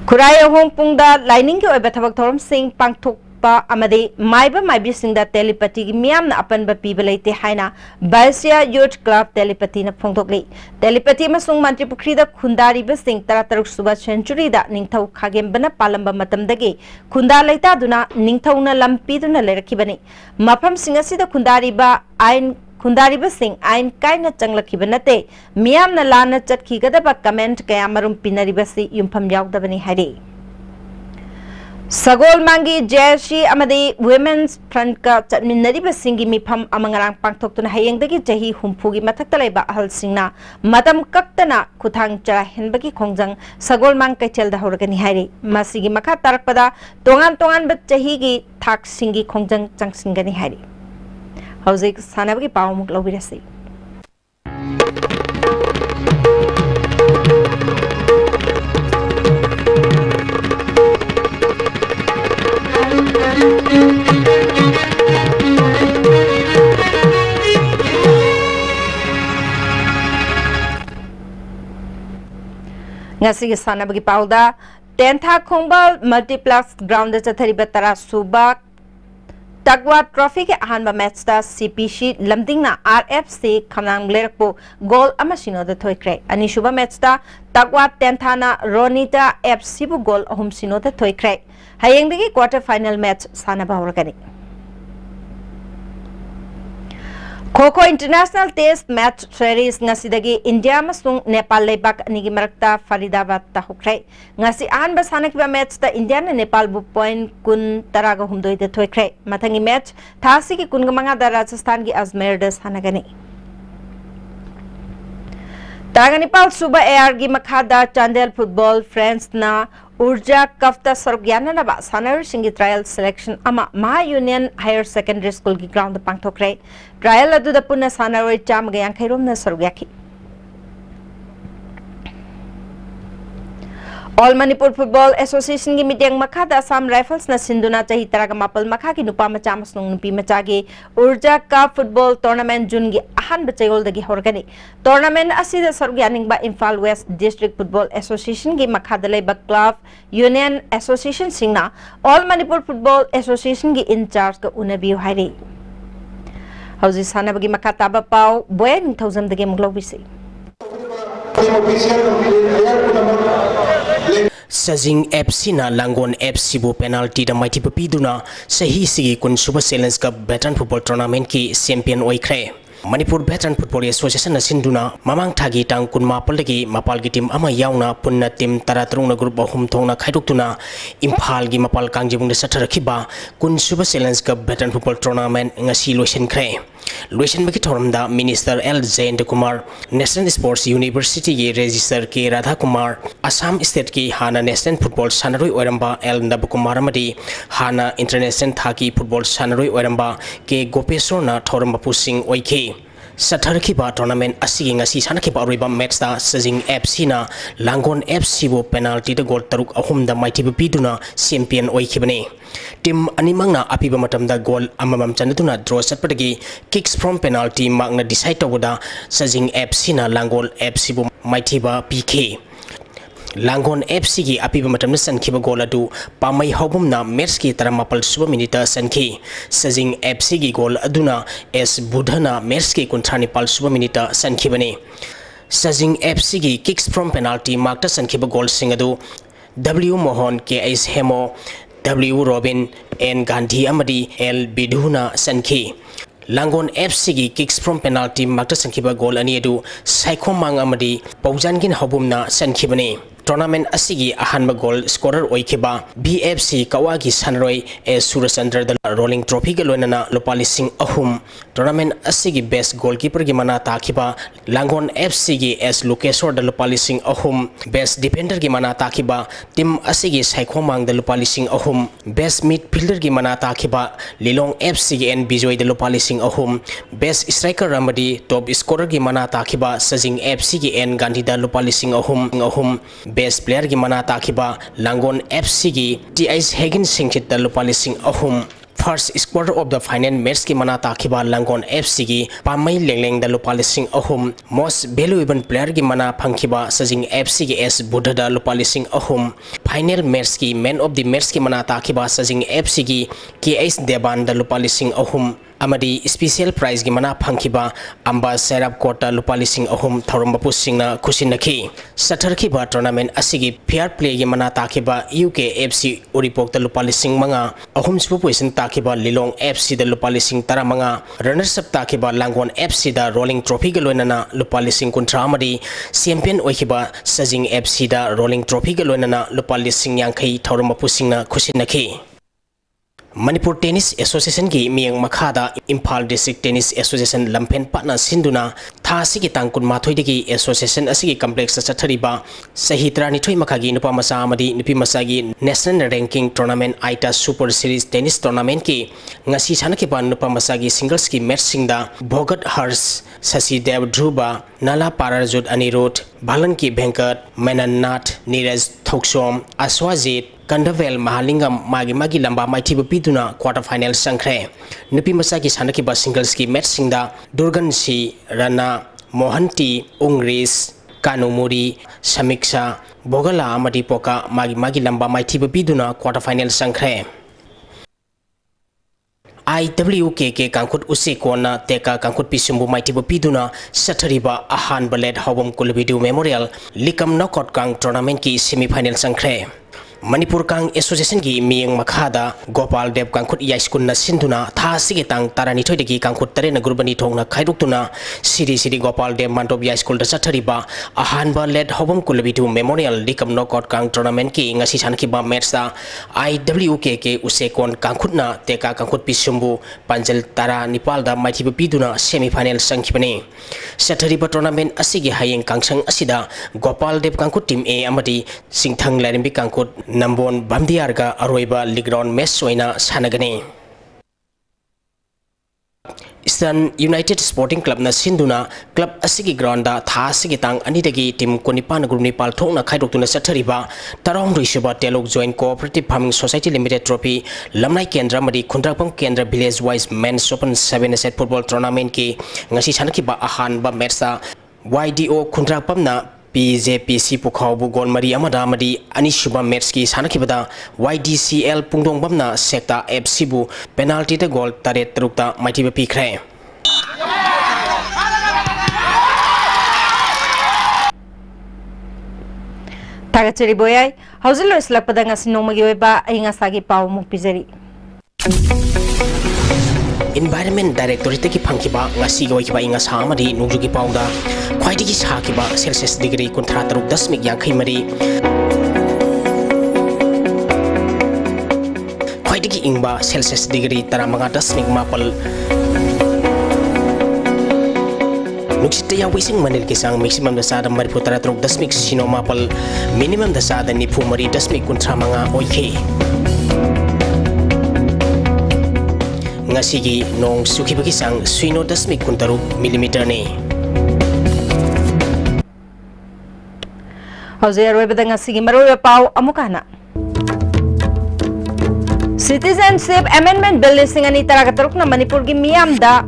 Kuraya Hong Pungda Lining ki oiba thabak thorum sing pangthok amadi maiba maibi singda telepathy gi miyam na apan ba pibalaite haina Basia Youth Club telepathy na phongthokli telepathy masung mantri pukri da khundari ba sing tarataruk suba century da ningthau khagem bana palamba matam dagi khunda laita duna ningthau na lampi duna lerakibani mafam singasi da khundari ba ain khundari ba sing ain kaina changlakhiba nate miyam na lana chatki gada ba comment kaya marum pinari ba si yumpham yaudabani hari Sagol Mangi Jeshi Amadi Women's Front ka Chatminari ba singi mifam amangarang pangthoktuna hayengdagi jahi humpugi mathaktalaiba ahal singna matam kaktana kuthang chara henbagi khongjang Sagol Mang Kaichel da horgani hairi masigi makha tarakpada tongan ba jahi gi thak singi khongjang changsingani hairi Hauzik sanabagi pawmuk lobirasi Ngasi sana bagi pauda Tentha Khongbal Multiplex Ground da chathariba tara suba Tagwa Trophy ke ahanba match ta CPC lamdingna RFC khamnang lerpo goal amasino da thoikre ani shuba match ta Tagwa Tenthana Ronita FC bu goal ahum sino da thoikre hayeng digi quarter final match sana bahuragani Kho International Test Match Series ngasidagi India masung Nepal lebak nigi marakta Faridabad ta hukrai ngasi an basanak match ta India na Nepal bu point kun taraga humdoi de thoikrai mathangi match thasi ki kun gamanga da Rajasthan ki Ajmer da sanagani Taganipal Suba Air gi makhada Chandel Football Friends na Urja Kafta Sargyana Naba Sanar Singi Trial Selection Ama Maha Union Higher Secondary School ki ground pangthokre trial adu da punna sanaroi cham gayang khairom na sargyaki All Manipur Football Association ki meeting makhada Assam Rifles na sinduna chahi taraga mapal makha ki nupa macha masnung nupi macha gi Urja Cup Football Tournament June gi ahan bachayol dagi horgani tournament asida sargyaning ba Imphal West District Football Association gi makhada leba Club Union Association singna All Manipur Football Association gi in charge ka unabi hairi hauji sana bagi makata ba pau boyen 1000 dagi muglobisi Sajing FC na Langon FC bu penalty da mighty papiduna sahi sigi kun Super Challenge Cup Veteran Football Tournament ki champion oikre Manipur Veteran Football Association na sinduna mamang thagi tang kun mapal dagi mapal gi team ama yauna punna team taratrung na group ahum thongna khaiduktuna Imphal gi mapal kangjibung de satharakhiba kun Super Challenge Cup Veteran Football Tournament ngasi loisin khre Luisin bagi thoramda Minister L. Jayant Kumar National Sports University ki Register K. Radha Kumar Assam State ki Hana National Football Sanaroi Oiramba L. Nab Kumar Amadi Hana International Thaki Football Sanaroi Oiramba K. Gopeswar na thoramba pusing oike Satharkiba tournament asigi ngasi sanakiba oriba match ta Sajing FC na Langon FC bo penalty da goal taruk ahum da mighty biduna champion oikibani Team animangna apiba matamda goal amamam chanatuna draw satpadagi kicks from penalty magna decide tawda Sajing FC na Langon FC bo mighty ba PK Langon FC ki apiba matamna sankiba goal adu pamai hobumna match ki taramapal suba minute sanki Sajing FC ki goal aduna S budhana match ki kunthani pal suba minute sankibani Sajing FC ki kicks from penalty magta sankiba goal singadu W Mohan KS Hemo W Robin N Gandhi Amadi L Bidhuna Sanki Langon FC ki kicks from penalty magta sankiba goal ani edu Saiko Mang Amadi Paujangin Hobumna sankibani Tournament asigi ahanba goal scorer oikiba BFC Kawagi Sanroi S Surasandra the rolling trophy galonana lopalising ahum tournament asigi best goalkeeper gi mana takiba Langon FC gi S Lukeswar the lopalising ahum best defender gi mana takiba team asigi Saikhomang the lopalising ahum best midfielder gi mana takiba Lilong FC gi N Bijoy the lopalising ahum best striker Ramadi top scorer gi mana takiba Sajing FC gi N Gandhi the lopalising ahum best player ki mana takiba Langon FC ki T.I.S. Hagin Singchit da lupalising ahum first quarter of the final match ki mana takiba Langon FC ki pamai lengleng da lupalising ahum most valuable player ki mana phangkiba Sajing FC ki S Buddha da lupalising ahum final match ki man of the match ki mana takiba Sajing FC ki K.S. Deban da lupalising ahum Amadi special prize gi mana phangkiba amba serap kota lupalising ahum thoramba pusingna khusinaki satharkiba tournament asigi fair play gi mana takiba UK FC Uripok da lupalising manga ahum sipu position takiba Lilong FC da lupalising taramanga runners up takiba Langon FC da rolling trophy galonana lupalising kuntra amadi champion oikiba Sajing FC da rolling trophy galonana lupalising yankai thoramba pusingna khusinaki Manipur Tennis Association ki miyang makhada Imphal District Tennis Association lampen patna sinduna thasi ki tangkun mathoi degi association asigi complex chathariba sahitra ni thoi makhagi nupa masa amadi nupi masagi national ranking tournament Aita Super Series Tennis Tournament ki ngasi sanaki ban nupa masagi singles ki match singda Bhogat Hars Sasi Dev Dhruba Nala Pararjut Anirudh Balan ki Venkat Menannath Neeraj Thoksom Aswajit Kandavel Mahalingam magi lamba mighty biduna quarter final sangkre nupi masaki sanaki ba singles ki match singda Durgan Si Rana Mohanti Ungris Kanumuri Samiksha Bogala amadi poka magi lamba mighty biduna quarter final sangkre IWKK Kankut Usikona Teka Kankut Pisumbu Maitibu Piduna Satariba Ahan Baled Hobom Kulubidu Memorial Likam Knockout Kang Tournament ki semi-final sangkre Manipur Kang Association ki miyang makhada Gopal Dev Kankut Yaiskun na sinduna tha sigitang tarani thoidagi Kankut tare na gurbani thongna khairuktuna Siri Gopal Dev Mantob Yaiskul da Satariba Ahan Baled Hobom Kulubidu Memorial Likam Knockout Kang Tournament ki ngasi sankiba match da IWKK Usekon Kankut na Teka Kankut Pisumbu Panjal Tara Nepal da Maitibu Piduna semi-final sangkibani Satariba tournament asigi hayeng kangsang asida Gopal Dev Kankut team A amadi Singthang Larimbi Kankut Nambon Bamdiarga Aroiba League Round Match Soina Sanagani Eastern United Sporting Club na Sinduna Club asigi grounda tha asigi tang anidagi team Konipan Group Nepal thongna khaidoktuna Satariba Tarong Rishaba Telok Joint Cooperative Farming Society Limited Trophy Lamnai Kendra Madi Khundrapam Kendra Village Wise Men's Open 7 Set Football Tournament ki ngasi sanakiba ahan ba match sa YDO Khundrapam na PJPC Pukhabu Gon Mari Amada Madi Anishuba Metski Sanakibada YDCL Pungdong Bamna Sekta FC Bu penalty the goal Taret Trukta Maitiba Pikre Tagacheri Boyai Hauzilo Slakpada Ngasinoma Yoeba Ingasagi Pau Mupizeri Environment Directorate ki phangkiba ngasi goi kiba inga samadi nungjugi pauda khwaidigi sakiba Celsius degree kunthra 3.8 khwaidigi ingba Celsius degree 15.4 nuksita ya wising manil kisang maximum dasada maripu 3.8 minimum dasada nipu mari dasmik kunthra manga oike ngasigi nong sukibagi sang suino dasmik kuntaru millimeter ni Hauzer webda ngasigi maroya pau amukana Citizenship Amendment Bill lisingani taragataruk na Manipur gi miyamda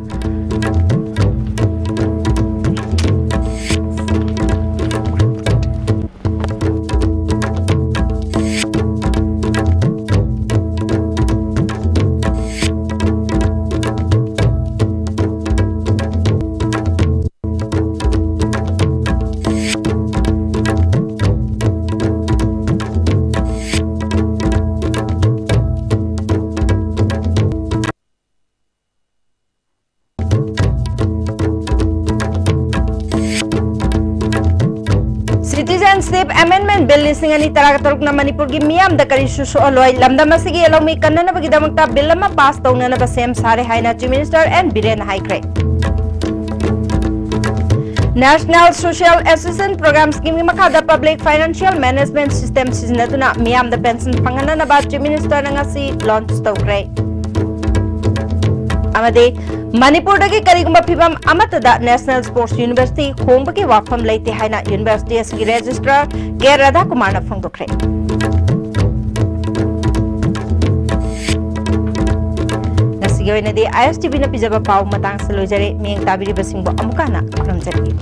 Citizenship Amendment Bill lisingani taragataruk na Manipur gi miyamda kari susu aloi lamdam asigi alami kannana bagidamagta bill ama pass tawnana ba sem sare haina Chief Minister and Biren Haikre National Social Assistance Program Scheme makada Public Financial Management System sizinatuna miyamda pension panganana ba Chief Minister ngasi launch tawkre amade Manipur dagi karigumba phibam amatada National Sports University khongbagi wafam leite haina University as Registrar K Radha Kumar na phongdokre nasigoy na di ISTV na pijaba pau matang salojare miyang tabiri basingbo amukana kramjari